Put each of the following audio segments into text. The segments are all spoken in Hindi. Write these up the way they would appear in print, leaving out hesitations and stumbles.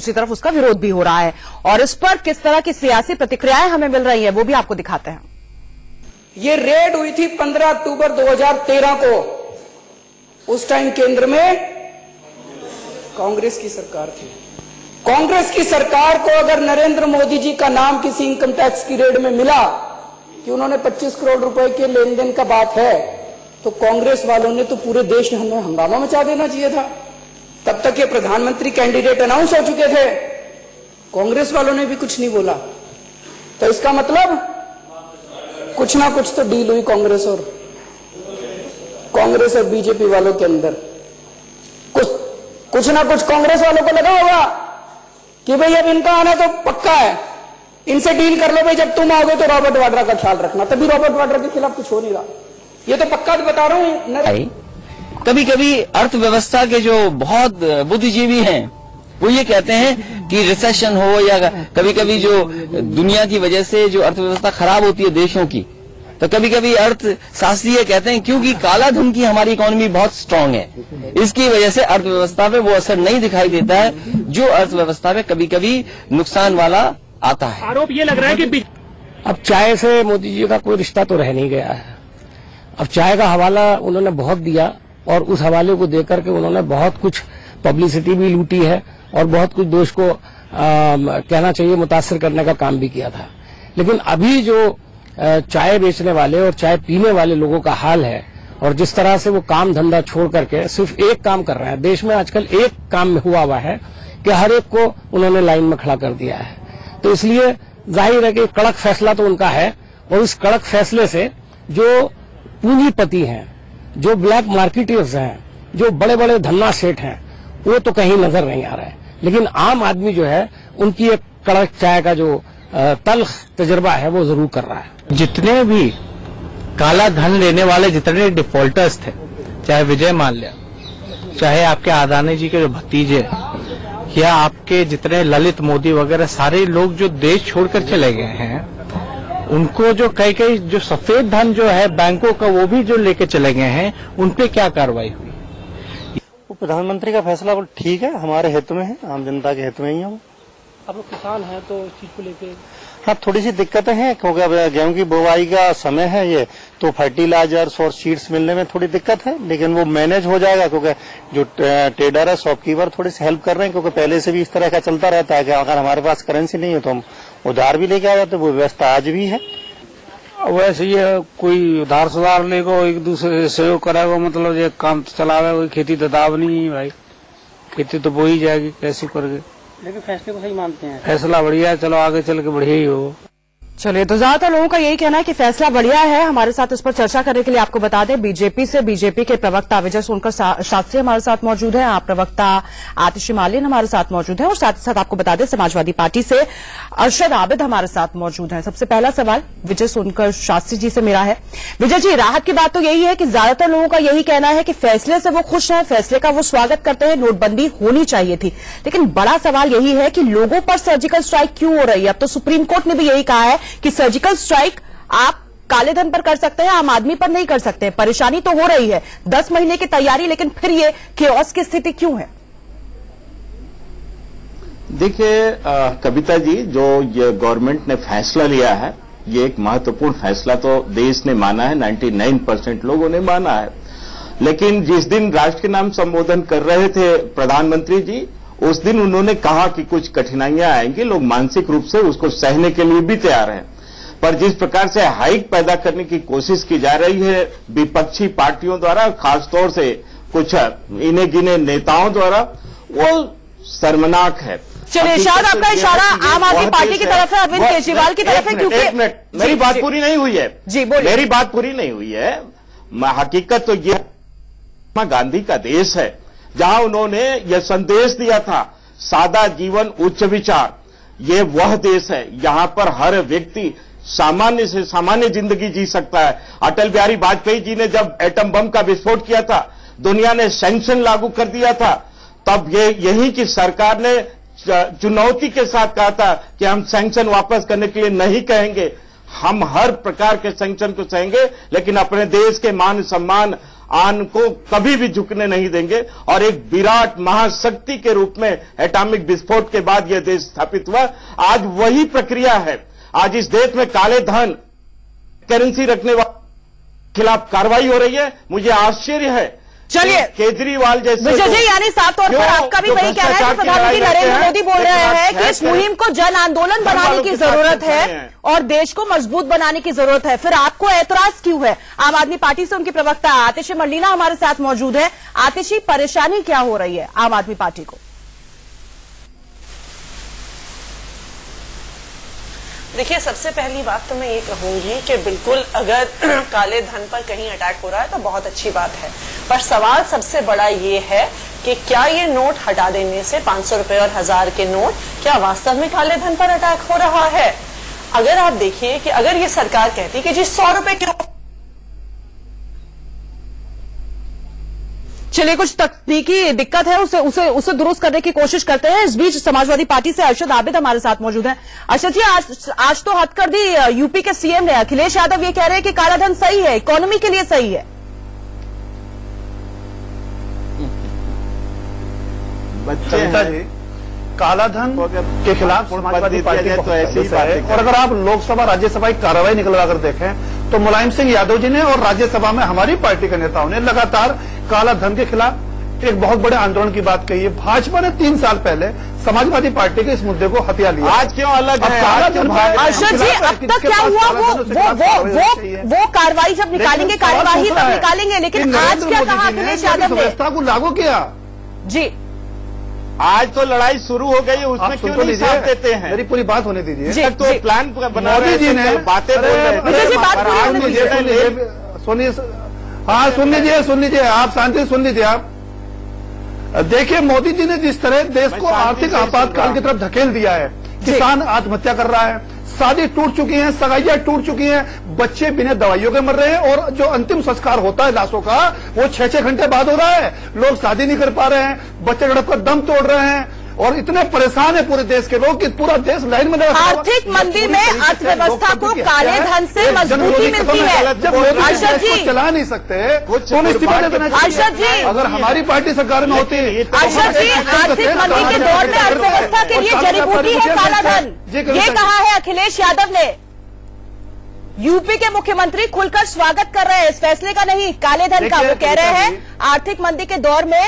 दूसरी तरफ उसका विरोध भी हो रहा है। और इस पर किस तरह की सियासी प्रतिक्रियाएं हमें मिल रही है वो भी आपको दिखाते हैं। ये रेड हुई थी 15 अक्टूबर 2013 को। उस टाइम केंद्र में कांग्रेस की सरकार थी। कांग्रेस की सरकार को अगर नरेंद्र मोदी जी का नाम किसी इनकम टैक्स की रेड में मिला कि उन्होंने 25 करोड़ रुपए के लेन देन का बात है, तो कांग्रेस वालों ने तो पूरे देश में हमें हंगामा मचा देना चाहिए था। तब तक ये प्रधानमंत्री कैंडिडेट अनाउंस हो चुके थे, कांग्रेस वालों ने भी कुछ नहीं बोला। तो इसका मतलब कुछ ना कुछ तो डील हुई कांग्रेस और बीजेपी वालों के अंदर। कुछ ना कुछ कांग्रेस वालों को लगा होगा कि भाई अब इनका आना तो पक्का है, इनसे डील कर लो भाई, जब तुम आओगे तो रॉबर्ट वाड्रा का ख्याल रखना। तभी रॉबर्ट वाड्रा के खिलाफ कुछ हो नहीं रहा, ये तो पक्का बता रहा हूं। कभी कभी अर्थव्यवस्था के जो बहुत बुद्धिजीवी हैं वो ये कहते हैं कि रिसेशन हो या कभी कभी जो दुनिया की वजह से जो अर्थव्यवस्था खराब होती है देशों की, तो कभी कभी अर्थशास्त्री ये कहते हैं क्योंकि काला धन की हमारी इकोनॉमी बहुत स्ट्रांग है, इसकी वजह से अर्थव्यवस्था पे वो असर नहीं दिखाई देता है जो अर्थव्यवस्था में कभी कभी नुकसान वाला आता है। आरोप ये लग रहा है कि अब चाय से मोदी जी का कोई रिश्ता तो रह नहीं गया है। अब चाय का हवाला उन्होंने बहुत दिया और उस हवाले को देकर के उन्होंने बहुत कुछ पब्लिसिटी भी लूटी है और बहुत कुछ देश को कहना चाहिए मुतासिर करने का काम भी किया था। लेकिन अभी जो चाय बेचने वाले और चाय पीने वाले लोगों का हाल है और जिस तरह से वो काम धंधा छोड़ करके सिर्फ एक काम कर रहे हैं, देश में आजकल एक काम में हुआ है कि हर एक को उन्होंने लाइन में खड़ा कर दिया है। तो इसलिए जाहिर है कि कड़क फैसला तो उनका है और इस कड़क फैसले से जो पूंजीपति हैं, जो ब्लैक मार्केटर्स हैं, जो बड़े बड़े धन्ना सेठ हैं, वो तो कहीं नजर नहीं आ रहा है। लेकिन आम आदमी जो है उनकी एक कड़क चाय का जो तल्ख तजर्बा है वो जरूर कर रहा है। जितने भी काला धन लेने वाले जितने डिफॉल्टर्स थे, चाहे विजय माल्या, चाहे आपके अदानी जी के जो भतीजे या आपके जितने ललित मोदी वगैरह सारे लोग जो देश छोड़कर चले गए हैं, उनको जो कई जो सफेद धन जो है बैंकों का वो भी जो लेके चले गए हैं, उन पे क्या कार्रवाई हुई? वो प्रधानमंत्री का फैसला वो ठीक है, हमारे हित में है, आम जनता के हित में ही है वो। आप लोग किसान हैं तो इस चीज को लेके हाँ थोड़ी सी दिक्कतें हैं क्योंकि अब गेहूं की बुवाई का समय है ये, तो फर्टिलाइजर्स और सीड्स मिलने में थोड़ी दिक्कत है, लेकिन वो मैनेज हो जाएगा क्योंकि जो ट्रेडर है, शॉपकीपर थोड़ी सी हेल्प कर रहे हैं क्योंकि पहले से भी इस तरह का चलता रहता है कि अगर हमारे पास करेंसी नहीं है तो हम उधार भी लेके आ जाते, वो व्यवस्था आज भी है। वैसे ये कोई उधार सुधार लेको एक दूसरे से सहयोग कराएगा, मतलब ये काम चलावे, कोई खेती तो दाव नहीं है भाई, खेती तो बो ही जाएगी कैसे करके। लेकिन फैसले को सही मानते हैं, फैसला बढ़िया है, चलो आगे चल के बढ़िया ही हो। चलिए, तो ज्यादातर लोगों का यही कहना है कि फैसला बढ़िया है। हमारे साथ इस पर चर्चा करने के लिए आपको बता दें, बीजेपी के प्रवक्ता विजय सोनकर शास्त्री हमारे साथ मौजूद हैं, आप प्रवक्ता आतिशी मालिन हमारे साथ मौजूद हैं और साथ ही साथ आपको बता दें समाजवादी पार्टी से अरशद आबिद हमारे साथ मौजूद हैं। सबसे पहला सवाल विजय सोनकर शास्त्री जी से मेरा है। विजय जी, राहत की बात तो यही है कि ज्यादातर लोगों का यही कहना है कि फैसले से वो खुश हैं, फैसले का वो स्वागत करते हैं, नोटबंदी होनी चाहिए थी। लेकिन बड़ा सवाल यही है कि लोगों पर सर्जिकल स्ट्राइक क्यों हो रही है। अब तो सुप्रीम कोर्ट ने भी यही कहा है कि सर्जिकल स्ट्राइक आप काले धन पर कर सकते हैं, आम आदमी पर नहीं कर सकते। परेशानी तो हो रही है, 10 महीने की तैयारी, लेकिन फिर ये केओस की स्थिति क्यों है? देखिए कविता जी, जो ये गवर्नमेंट ने फैसला लिया है, ये एक महत्वपूर्ण फैसला तो देश ने माना है, 99% लोगों ने माना है। लेकिन जिस दिन राष्ट्र के नाम संबोधन कर रहे थे प्रधानमंत्री जी, उस दिन उन्होंने कहा कि कुछ कठिनाइयां आएंगी, लोग मानसिक रूप से उसको सहने के लिए भी तैयार हैं। पर जिस प्रकार से हाइक पैदा करने की कोशिश की जा रही है विपक्षी पार्टियों द्वारा, खासतौर से कुछ इन्हें गिने नेताओं द्वारा, वो शर्मनाक है। चलिए, शायद आपका इशारा आम आदमी पार्टी की तरफ है, अरविंद केजरीवाल की तरफ है, क्योंकि एक मिनट, मेरी बात पूरी नहीं हुई है। जी बोलिए। मेरी बात पूरी नहीं हुई है। हकीकत तो ये महात्मा गांधी का देश है, जहां उन्होंने यह संदेश दिया था, सादा जीवन उच्च विचार। ये वह देश है यहां पर हर व्यक्ति सामान्य से सामान्य जिंदगी जी सकता है। अटल बिहारी वाजपेयी जी ने जब एटम बम का विस्फोट किया था, दुनिया ने सैंक्शन लागू कर दिया था, तब यही की सरकार ने चुनौती के साथ कहा था कि हम सैंक्शन वापस करने के लिए नहीं कहेंगे, हम हर प्रकार के सैंक्शन को सहेंगे, लेकिन अपने देश के मान सम्मान आन को कभी भी झुकने नहीं देंगे। और एक विराट महाशक्ति के रूप में एटॉमिक विस्फोट के बाद यह देश स्थापित हुआ। आज वही प्रक्रिया है। आज इस देश में काले धन, करेंसी रखने वाले के खिलाफ कार्रवाई हो रही है। मुझे आश्चर्य है, चलिए केजरीवाल जैसे विजय जी, यानी साफ तौर पर आपका भी वही कहना है कि प्रधानमंत्री नरेंद्र मोदी बोल रहे हैं कि इस मुहिम को जन आंदोलन बनाने की जरूरत है और देश को मजबूत बनाने की जरूरत है। फिर आपको ऐतराज क्यों है? आम आदमी पार्टी से उनकी प्रवक्ता आतिशी मर्लीना हमारे साथ मौजूद है। आतिशी, परेशानी क्या हो रही है आम आदमी पार्टी को? देखिए, सबसे पहली बात तो मैं ये कहूंगी कि बिल्कुल अगर काले धन पर कहीं अटैक हो रहा है तो बहुत अच्छी बात है, पर सवाल सबसे बड़ा ये है कि क्या ये नोट हटा देने से 500 रुपए और 1000 के नोट क्या वास्तव में काले धन पर अटैक हो रहा है? अगर आप देखिए कि अगर ये सरकार कहती कि जी 100 रुपए के, चलिए कुछ तकनीकी दिक्कत है, उसे दुरुस्त करने की कोशिश करते हैं। इस बीच समाजवादी पार्टी से अरशद आबिद हमारे साथ मौजूद हैं। अरशद जी, आज तो हद कर दी यूपी के सीएम ने। अखिलेश यादव ये कह रहे हैं कि काला धन सही है, इकोनॉमी के लिए सही है। कविता जी, काला धन के खिलाफ समाजवादी पार्टी तो ऐसी ही बात है। और अगर आप लोकसभा राज्यसभा की कार्रवाई निकलवा कर देखें तो मुलायम सिंह यादव जी ने और राज्यसभा में हमारी पार्टी के नेताओं ने लगातार काला धन के खिलाफ एक बहुत बड़े आंदोलन की बात कही है। भाजपा ने 3 साल पहले समाजवादी पार्टी के इस मुद्दे को हत्या लिया। आज क्यों अलग है? अरशद जी, अब तक क्या हुआ? वो कार्रवाई जब निकालेंगे, कार्यवाही तब निकालेंगे, लेकिन आज क्या कहा अखिलेश यादव ने? व्यवस्था को लागू किया जी। आज तो लड़ाई शुरू हो गई है, उसमें क्यों नहीं साथ देते हैं? मेरी पूरी बात होने दीजिए। तो प्लान बना मोदी जी ने बातें बोल रहे थे। सुनिए, हाँ सुन लीजिए, आप शांति से सुन लीजिए। आप देखिए, मोदी जी ने जिस तरह देश को आर्थिक आपातकाल की तरफ धकेल दिया है, किसान आत्महत्या कर रहा है, शादी टूट चुकी है, सगाइयां टूट चुकी हैं, बच्चे बिना दवाइयों के मर रहे हैं, और जो अंतिम संस्कार होता है लाशों का वो 6-6 घंटे बाद हो रहा है। लोग शादी नहीं कर पा रहे हैं, बच्चे गड़प कर दम तोड़ रहे हैं, और इतने परेशान है पूरे देश के लोग कि पूरा देश लाइन में लगा। आर्थिक मंदी में अर्थव्यवस्था को काले धन से मजबूती मिलती है। जब मोदी जी चला नहीं सकते तो इस्तीफा दे देना चाहिए। अगर हमारी पार्टी सरकार में होती। अरशद जी, आर्थिक मंदी के दौर में अर्थव्यवस्था के लिए जड़ी बूटी है काला धन, ये कहा है अखिलेश यादव ने। यूपी के मुख्यमंत्री खुलकर स्वागत कर रहे हैं इस फैसले का, नहीं काले धन का। वो कह रहे हैं आर्थिक मंदी के दौर में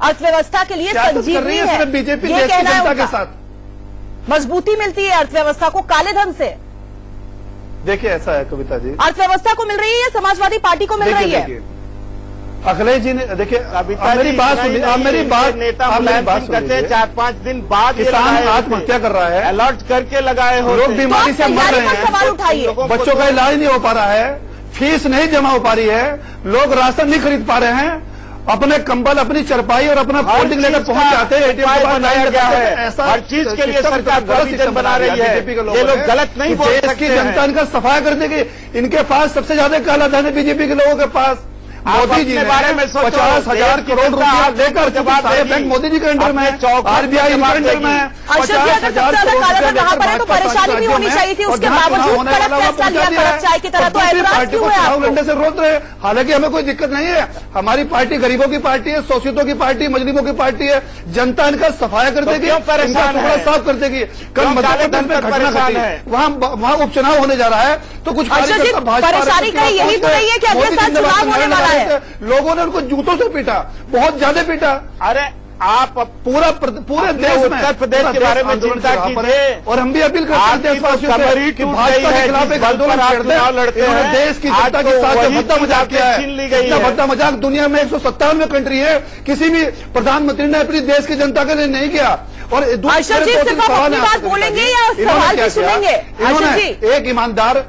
अर्थव्यवस्था के लिए संजीवनी है। बीजेपी ये कहना है के साथ मजबूती मिलती है अर्थव्यवस्था को काले धन से। देखिए, ऐसा है कविता जी, अर्थव्यवस्था को मिल रही है, समाजवादी पार्टी को मिल रही है। अखिलेश जी ने देखिए, मेरी बात सुनिए, आप मेरी बात करते हैं 4-5 दिन बाद किसान आत्महत्या कर रहा है, अलर्ट करके लगाए हो, लोग बीमारी से मर रहे हैं, सवाल उठाइए, बच्चों का इलाज नहीं हो पा रहा है, फीस नहीं जमा हो पा रही है, लोग राशन नहीं खरीद पा रहे हैं, अपने कंबल, अपनी चरपाई और अपना फोल्डिंग लेकर पहुंच जाते हैं एटीएम के बाद लाइन लगा है। ऐसा हर चीज के लिए सरकार प्रोविजन बना रही है। बीजेपी के लोग ये लोग गलत नहीं बोल सकते। देश की जनता इनका सफाई करने की, इनके पास सबसे ज्यादा काला धन है बीजेपी के लोगों के पास। मोदी जी ने 50,000 करोड़ रुपया लेकर, बैंक मोदी जी के अंडर में, आरबीआई इनके अंडर में 50,000 करोड़, तो परेशानी भी होनी चाहिए थी, उसके बावजूद कड़क फैसला लिया कड़क चाय की तरह। तो पार्टी को चुनाव लड़ने से रोक रहे। हालांकि हमें कोई दिक्कत नहीं है, हमारी पार्टी गरीबों की पार्टी है, शोषितों की पार्टी, मजलूमों की पार्टी है। जनता इनका सफाया कर देगी, इनका टुकड़ा साफ कर देगी। कल मध्य प्रदेश में घटना घटी, वहाँ उपचुनाव होने जा रहा है, तो कुछ परेशानी का यही तो नहीं है कि अगले साल चुनाव होने वाला है। लोगों ने उनको जूतों से पीटा, बहुत ज्यादा पीटा। अरे आप पूरे देश में उत्तर प्रदेश के बारे में चिंता कीजिए, और हम भी अपील करते हैं देशवासियों से कि भाजपा के खिलाफ एक आंदोलन लड़ते हैं। देश की जनता के साथ जो भद्दा मजाक किया है, भद्दा मजाक दुनिया में 157 कंट्री है, किसी भी प्रधानमंत्री ने अपनी देश की जनता के लिए नहीं किया। और बात बोलेंगे या सवाल भी सुनेंगे? इन्होंने एक ईमानदार,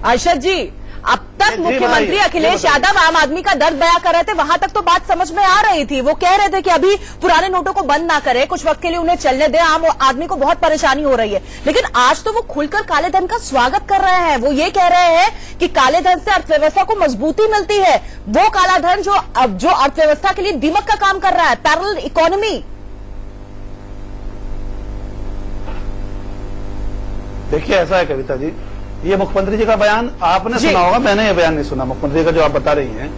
अरशद जी, अब तक मुख्यमंत्री अखिलेश यादव आम आदमी का दर्द बयां कर रहे थे, वहां तक तो बात समझ में आ रही थी। वो कह रहे थे कि अभी पुराने नोटों को बंद ना करें, कुछ वक्त के लिए उन्हें चलने दें, आम आदमी को बहुत परेशानी हो रही है। लेकिन आज तो वो खुलकर काले धन का स्वागत कर रहे हैं। वो ये कह रहे हैं कि काले धन से अर्थव्यवस्था को मजबूती मिलती है, वो काला धन जो अर्थव्यवस्था के लिए दीमक का काम कर रहा है, पैरेलल इकोनॉमी। देखिए, ऐसा है कविता जी, ये मुख्यमंत्री जी का बयान आपने सुना होगा, मैंने ये बयान नहीं सुना मुख्यमंत्री का जो आप बता रही हैं।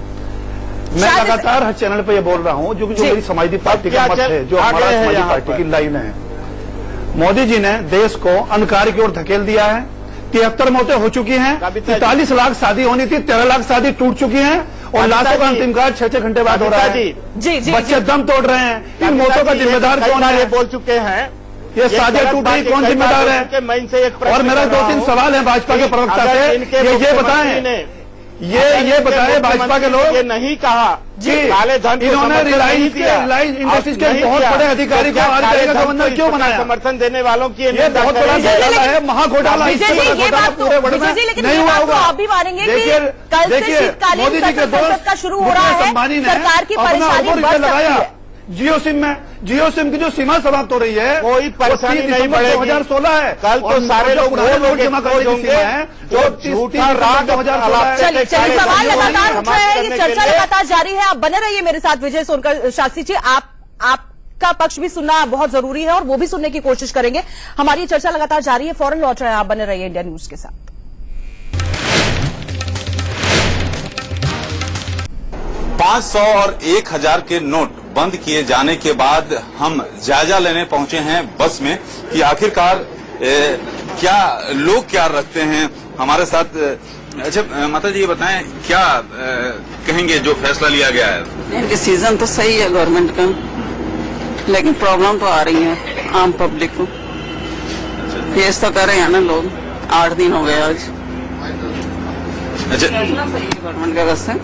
मैं लगातार हर चैनल पे ये बोल रहा हूं, जो मेरी समाजवादी पार्टी का मत है, जो हमारा समाजवादी पार्टी की लाइन है। मोदी जी ने देश को अंधकार की ओर धकेल दिया है। 73 मौतें हो चुकी हैं, 43 लाख शादी होनी थी, 13 लाख शादी टूट चुकी हैं और लाशों का अंतिम कार्य 6-6 घंटे बाद हो रहा है। बच्चे दम तोड़ रहे हैं। इन मौतों का जिम्मेदार कौन है? बोल चुके हैं ये शादियां टूट रही, कौन जिम्मेदार है? और मेरा 2-3 सवाल है भाजपा के प्रवक्ता से, ये बताएं, ये बताएं भाजपा के लोग। ये नहीं कहा जी, इन्होंने रिलायंस इंडस्ट्रीज के बहुत बड़े अधिकारी को आरबीआई का गवर्नर क्यों बनाया? समर्थन देने वालों की ये बहुत बड़ा घोटाला है, महाघोटाला। इससे बड़ा घोटाला पूरे बड़े में नहीं हुआ होगा। आप भी मानेंगे कि देखिए मोदी जी के दोस्त शुरू हो रहा है, सरकार की परेशानी लगाया। जियो सिम की जो सीमा समाप्त हो रही है, कोई परेशानी नहीं बढ़ेगी। 2016 है। कल तो सारे लोग जमा करने की सीमा है जो 2016। चलिए सवाल लगातार उठ रहे हैं, ये चर्चा लगातार जारी है। आप बने रहिए मेरे साथ विजय सोनकर शास्त्री जी। आपका पक्ष भी सुनना बहुत जरूरी है और वो भी सुनने की कोशिश करेंगे। हमारी ये चर्चा लगातार जारी है, फौरन लौट रहे हैं, आप बने रहिए इंडिया न्यूज के साथ। 500 और 1000 के नोट बंद किए जाने के बाद हम जायजा लेने पहुंचे हैं बस में कि आखिरकार क्या लोग क्या रखते हैं हमारे साथ। अच्छा माता जी ये बताएं, क्या कहेंगे जो फैसला लिया गया है? डिसीजन तो सही है गवर्नमेंट का, लेकिन प्रॉब्लम तो आ रही है आम पब्लिक को। फेस तो कर रहे हैं ना लोग, 8 दिन हो गए आज। अच्छा गवर्नमेंट का बस है।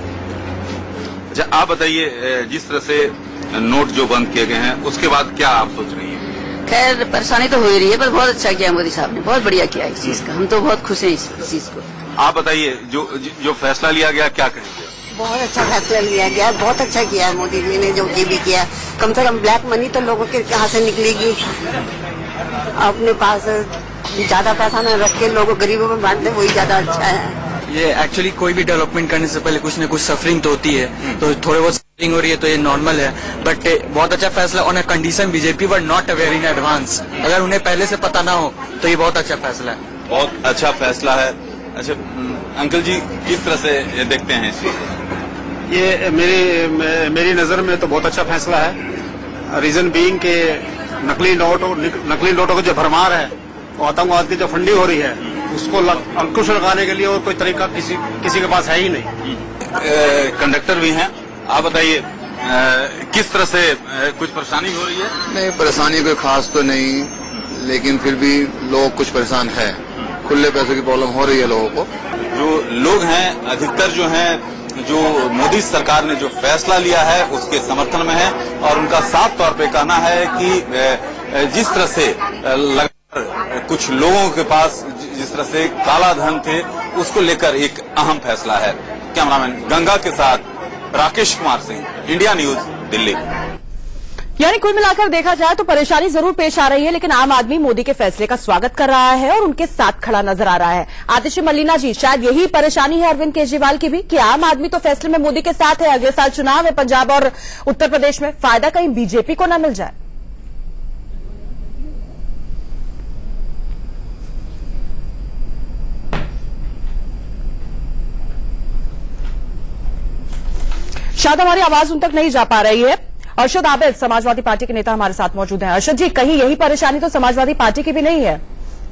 अच्छा आप बताइए, जिस तरह से नोट जो बंद किए गए हैं उसके बाद क्या आप सोच रही हैं? खैर परेशानी तो हो ही रही है, पर बहुत अच्छा किया मोदी साहब ने, बहुत बढ़िया किया इस चीज का। हम तो बहुत खुश हैं इस चीज को। आप बताइए जो फैसला लिया गया क्या कहेंगे? बहुत अच्छा फैसला लिया गया, बहुत अच्छा किया मोदी जी ने जो भी किया। कम से कम ब्लैक मनी तो लोगों के कहाँ से निकलेगी? अपने पास ज्यादा पैसा न रख के लोगों गरीबों में बांट दे, वही ज्यादा अच्छा है। ये एक्चुअली कोई भी डेवलपमेंट करने से पहले कुछ न कुछ सफरिंग तो होती है, तो थोड़े बहुत सफरिंग हो रही है तो ये नॉर्मल है। बट बहुत अच्छा फैसला on a condition BJP were not aware in advance. अगर उन्हें पहले से पता ना हो तो ये बहुत अच्छा फैसला है। बहुत अच्छा फैसला है। अच्छा अंकल जी किस तरह से ये देखते हैं? ये मेरी नजर में तो बहुत अच्छा फैसला है। रीजन बीइंग के नकली नोटों का जो भरमार है, आतंकवाद की जो फंडिंग हो रही है, उसको अंकुश लगाने के लिए और कोई तरीका किसी के पास है ही नहीं। कंडक्टर भी हैं, आप बताइए किस तरह से कुछ परेशानी हो रही है? नहीं, परेशानी कोई खास तो नहीं, लेकिन फिर भी लोग कुछ परेशान है। खुले पैसों की प्रॉब्लम हो रही है लोगों को। जो लोग हैं अधिकतर जो हैं, जो मोदी सरकार ने जो फैसला लिया है उसके समर्थन में है और उनका साफ तौर पे कहना है कि जिस तरह से कुछ लोगों के पास जिस तरह से काला धन थे उसको लेकर एक अहम फैसला है। कैमरामैन गंगा के साथ राकेश कुमार सिंह, इंडिया न्यूज, दिल्ली। यानी कुल मिलाकर देखा जाए तो परेशानी जरूर पेश आ रही है, लेकिन आम आदमी मोदी के फैसले का स्वागत कर रहा है और उनके साथ खड़ा नजर आ रहा है। आतिशी मल्लिना जी, शायद यही परेशानी है अरविंद केजरीवाल की भी कि आम आदमी तो फैसले में मोदी के साथ है। अगले साल चुनाव है पंजाब और उत्तर प्रदेश में, फायदा कहीं बीजेपी को न मिल जाए। शायद हमारी आवाज उन तक नहीं जा पा रही है। अरशद आबिद समाजवादी पार्टी के नेता हमारे साथ मौजूद हैं। अरशद जी, कहीं यही परेशानी तो समाजवादी पार्टी की भी नहीं है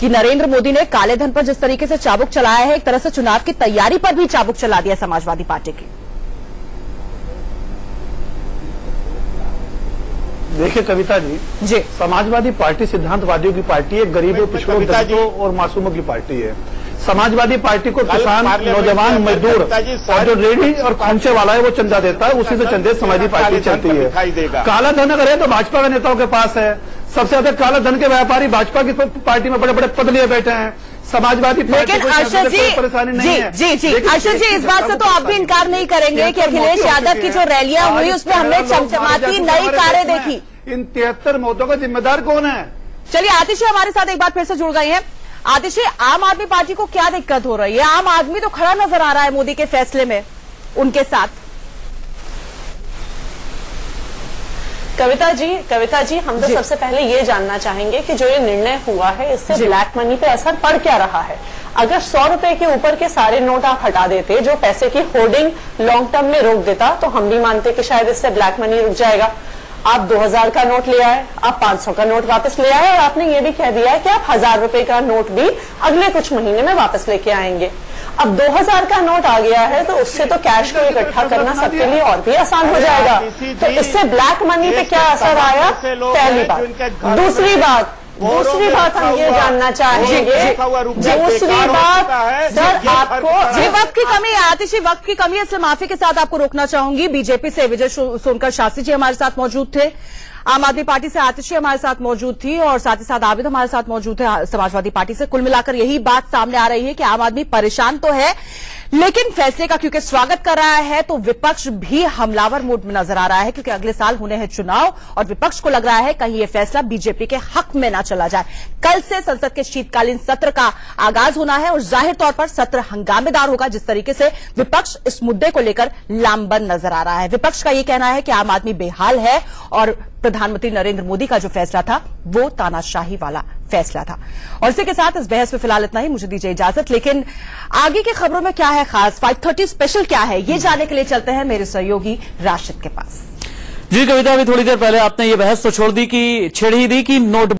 कि नरेंद्र मोदी ने काले धन पर जिस तरीके से चाबुक चलाया है, एक तरह से चुनाव की तैयारी पर भी चाबुक चला दिया समाजवादी पार्टी की? देखिए कविता जी, समाजवादी पार्टी सिद्धांतवादियों की पार्टी है, गरीबों, पिछड़ों, दलितों और मासूमों की पार्टी है। समाजवादी पार्टी को किसान, नौजवान, मजदूर और जो रेडी और खोमचे वाला है वो चंदा देता है, उसी से चंदे समाजवादी पार्टी चलती है। काला धन अगर है तो भाजपा के नेताओं के पास है। सबसे ज्यादा काला धन के व्यापारी भाजपा की पार्टी में बड़े बड़े पद लिए बैठे हैं। समाजवादी पार्टी को परेशानी नहीं है। जी अर्शद जी, इस बात से तो आप भी इनकार नहीं करेंगे कि अखिलेश यादव की जो रैलियां हुई उसमें हमने चमचमाती नई कारें देखी। इन 73 मौतों का जिम्मेदार कौन है? चलिए आतिशी हमारे साथ एक बार फिर से जुड़ गई हैं। आतिशी, आम आदमी पार्टी को क्या दिक्कत हो रही है? आम आदमी तो खड़ा नजर आ रहा है मोदी के फैसले में उनके साथ। कविता जी हम तो सबसे पहले ये जानना चाहेंगे कि जो ये निर्णय हुआ है इससे ब्लैक मनी पे असर पड़ क्या रहा है? अगर 100 रुपए के ऊपर के सारे नोट आप हटा देते, जो पैसे की होर्डिंग लॉन्ग टर्म में रोक देता, तो हम भी मानते कि शायद इससे ब्लैक मनी रुक जाएगा। आप 2000 का नोट ले आए, आप 500 का नोट वापस ले आए, और आपने ये भी कह दिया है कि आप 1000 रुपए का नोट भी अगले कुछ महीने में वापस लेके आएंगे। अब 2000 का नोट आ गया है तो उससे तो कैश को इकट्ठा करना सबके लिए और भी आसान हो जाएगा। तो इससे ब्लैक मनी पे क्या असर आया, पहली बात। दूसरी बात हम ये जानना चाहेंगे, दूसरी बात सर, आपको जी वक्त की कमी है, आतिशी वक्त की कमी है, इसलिए माफी के साथ आपको रोकना चाहूंगी। बीजेपी से विजय सोनकर शास्त्री जी हमारे साथ मौजूद थे, आम आदमी पार्टी से आतिशी हमारे साथ मौजूद थी, और साथ ही साथ आबिद हमारे साथ मौजूद है समाजवादी पार्टी से। कुल मिलाकर यही बात सामने आ रही है कि आम आदमी परेशान तो है, लेकिन फैसले का क्योंकि स्वागत कर रहा है तो विपक्ष भी हमलावर मूड में नजर आ रहा है, क्योंकि अगले साल होने हैं चुनाव और विपक्ष को लग रहा है कहीं यह फैसला बीजेपी के हक में ना चला जाए। कल से संसद के शीतकालीन सत्र का आगाज होना है और जाहिर तौर पर सत्र हंगामेदार होगा। जिस तरीके से विपक्ष इस मुद्दे को लेकर लामबंद नजर आ रहा है, विपक्ष का यह कहना है कि आम आदमी बेहाल है और प्रधानमंत्री नरेंद्र मोदी का जो फैसला था वो तानाशाही वाला फैसला था। और इसी के साथ इस बहस में फिलहाल इतना ही, मुझे दीजिए इजाजत। लेकिन आगे की खबरों में क्या है खास, 530 स्पेशल क्या है, ये जानने के लिए चलते हैं मेरे सहयोगी राशिद के पास। जी कविता, अभी थोड़ी देर पहले आपने ये बहस तो छेड़ ही दी कि नोट